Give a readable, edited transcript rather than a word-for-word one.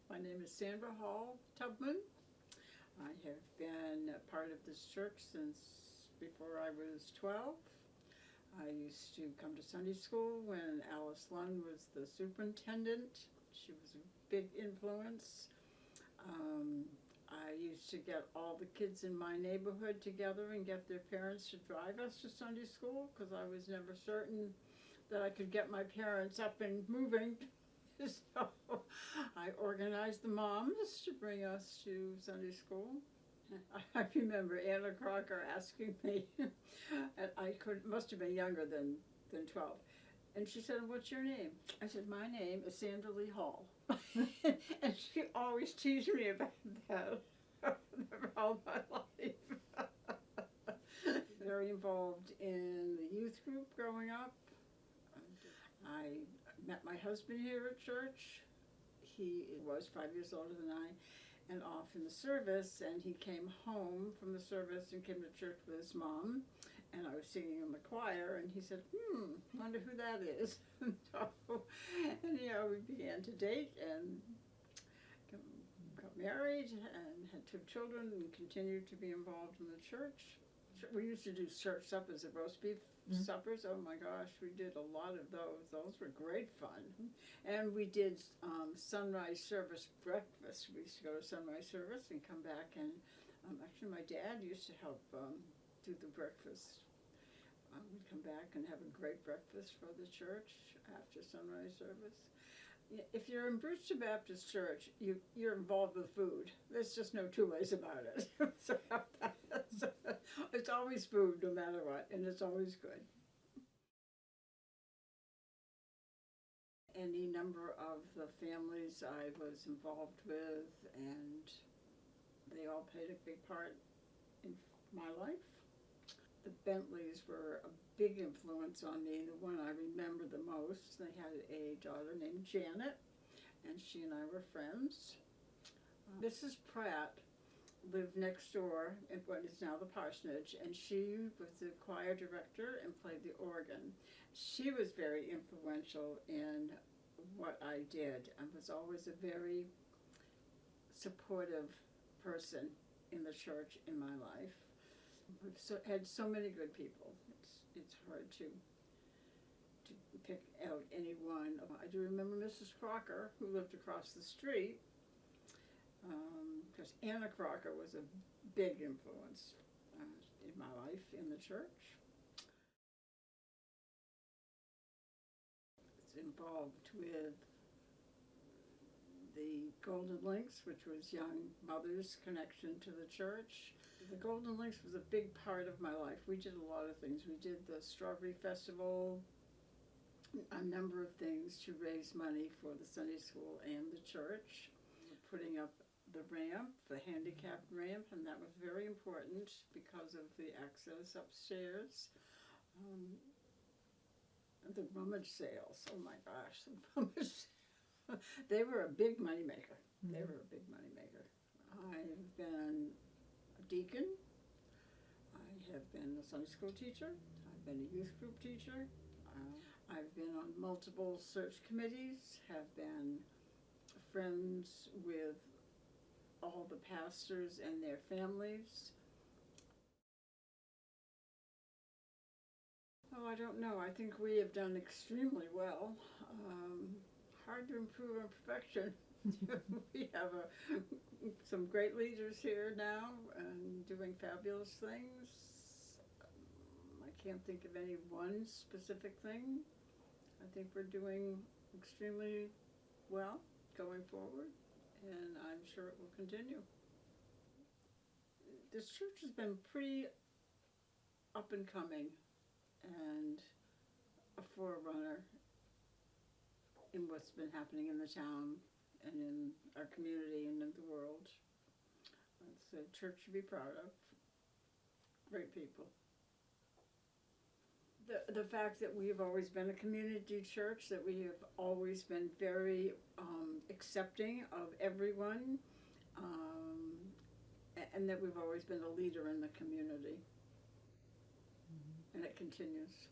My name is Sandra Tubman. I have been a part of this church since before I was 12. I used to come to Sunday school when Alice Lund was the superintendent. She was a big influence. I used to get all the kids in my neighborhood together and get their parents to drive us to Sunday school because I was never certain that I could get my parents up and moving. So I organized the moms to bring us to Sunday school. I remember Anna Crocker asking me, and must have been younger than 12, and she said, "What's your name?" I said, "My name is Sandra Lee Hall." And she always teased me about that all my life. Very involved in the youth group growing up. I met my husband here at church. He was 5 years older than I, and off in the service, and he came home from the service and came to church with his mom, and I was singing in the choir, and he said, wonder who that is. And we began to date and got married and had 2 children and continued to be involved in the church. We used to do church suppers at roast beef suppers. Oh my gosh, we did a lot of those. Those were great fun. And we did sunrise service breakfast. We used to go to sunrise service and come back, and actually my dad used to help do the breakfast. We'd come back and have a great breakfast for the church after sunrise service. If you're in Brewster Baptist Church, you're involved with food. There's just no 2 ways about it. So it's always food, no matter what, and it's always good. Any number of the families I was involved with, and they all played a big part in my life. The Bentleys were a big influence on me, the one I remember the most. They had a daughter named Janet, and she and I were friends. Mrs. Pratt lived next door in what is now the parsonage, and she was the choir director and played the organ. She was very influential in what I did and was always a very supportive person in the church in my life. We've had so many good people. It's hard to pick out any one. I do remember Mrs. Crocker, who lived across the street, because Anna Crocker was a big influence in my life in the church. It's involved with the Golden Links, which was young mothers' connection to the church. The Golden Links was a big part of my life. We did a lot of things. We did the Strawberry Festival, a number of things to raise money for the Sunday school and the church. Putting up the ramp, the handicapped ramp, and that was very important because of the access upstairs. The rummage sales, oh my gosh, the rummage they were a big moneymaker. They were a big moneymaker. I've been a deacon. I have been a Sunday school teacher. I've been a youth group teacher. I've been on multiple search committees, have been friends with all the pastors and their families. Oh, I don't know. I think we have done extremely well. Hard to improve on perfection. We have some great leaders here now and doing fabulous things. I can't think of any one specific thing. I think we're doing extremely well going forward, and I'm sure it will continue. This church has been pretty up and coming and a forerunner in what's been happening in the town and in our community and in the world. It's a church to be proud of. Great people. The fact that we have always been a community church, that we have always been very accepting of everyone, and that we've always been a leader in the community. And it continues.